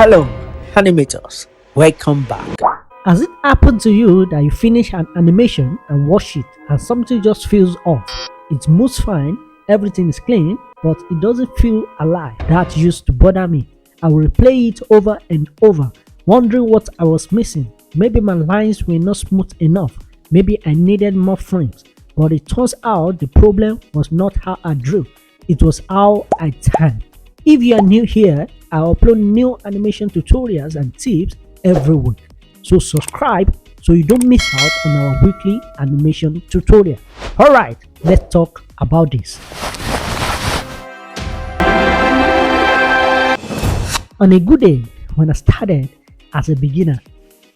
Hello, animators. Welcome back. Has it happened to you that you finish an animation and watch it and something just feels off? It moves fine, everything is clean, but it doesn't feel alive. That used to bother me. I will replay it over and over, wondering what I was missing. Maybe my lines were not smooth enough. Maybe I needed more frames. But it turns out the problem was not how I drew. It was how I timed. If you are new here, I upload new animation tutorials and tips every week. So subscribe so you don't miss out on our weekly animation tutorial. Alright, let's talk about this. On a good day, when I started as a beginner,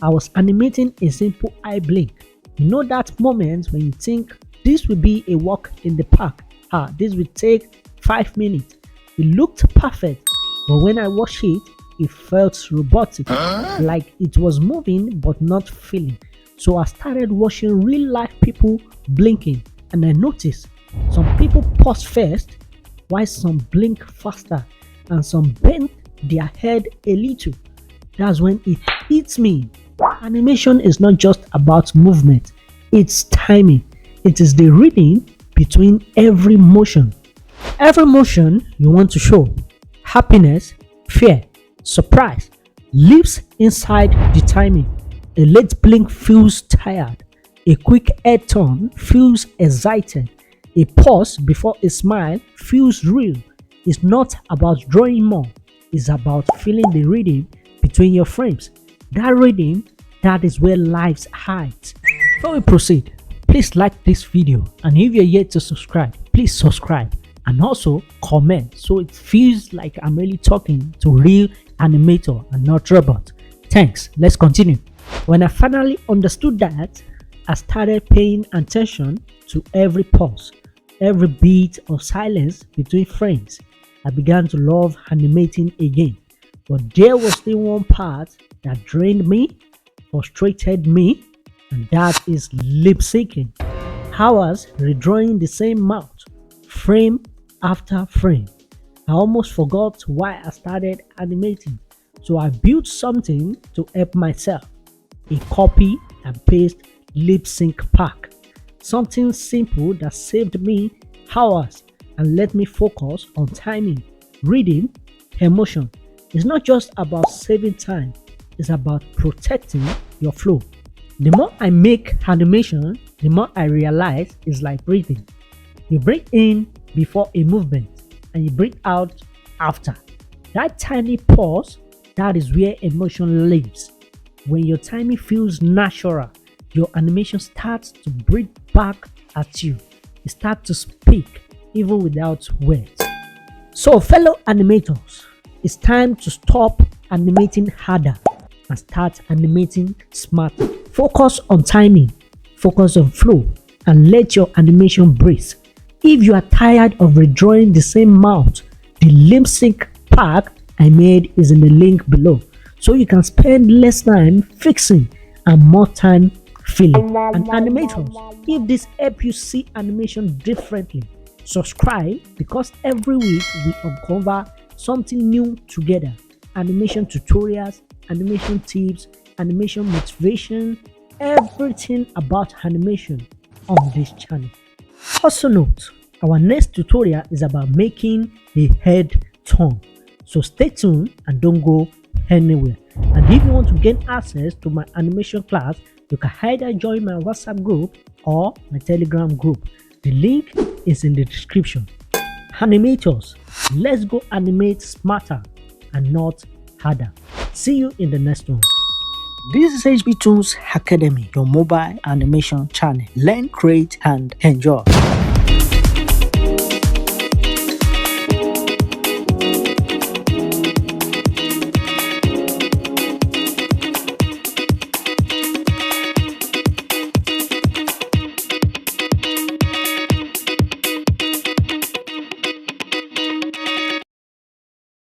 I was animating a simple eye blink. You know that moment when you think this will be a walk in the park. This will take 5 minutes. It looked perfect, but when I watched it, it felt robotic, like it was moving but not feeling. So I started watching real life people blinking, and I noticed some people pause first, while some blink faster, and some bend their head a little. That's when it hits me. Animation is not just about movement, it's timing. It is the reading between every motion. Every motion you want to show, happiness, fear, surprise, lives inside the timing. A late blink feels tired. A quick head turn feels excited. A pause before a smile feels real. It's not about drawing more. It's about feeling the rhythm between your frames. That rhythm, that is where life hides. Before we proceed, please like this video, and if you're yet to subscribe, please subscribe and also comment so it feels like I'm really talking to real animator and not robot. Thanks. Let's continue. When I finally understood that, I started paying attention to every pause, every beat of silence between frames. I began to love animating again, but there was still one part that drained me, frustrated me, and that is lip syncing. Hours redrawing the same mouth, frame after frame. I almost forgot why I started animating, so I built something to help myself. A copy and paste lip sync pack. Something simple that saved me hours and let me focus on timing, reading, emotion. It's not just about saving time, it's about protecting your flow. The more I make animation, the more I realize it's like breathing. You breathe in before a movement and you breathe out after. That tiny pause, that is where emotion lives. When your timing feels natural, your animation starts to breathe back at you. You start to speak even without words. So fellow animators, it's time to stop animating harder and start animating smarter. Focus on timing, focus on flow, and let your animation breathe. If you are tired of redrawing the same mouth, the lip sync pack I made is in the link below, so you can spend less time fixing and more time feeling. And animators, if this helps you see animation differently, subscribe, because every week we uncover something new together. Animation tutorials, animation tips, animation motivation, everything about animation on this channel. Also note, our next tutorial is about making a head turn. So stay tuned and don't go anywhere. And if you want to gain access to my animation class, you can either join my WhatsApp group or my Telegram group. The link is in the description. Animators, let's go animate smarter and not harder. See you in the next one. This is HB Toonz Academy, your mobile animation channel. Learn, create, and enjoy.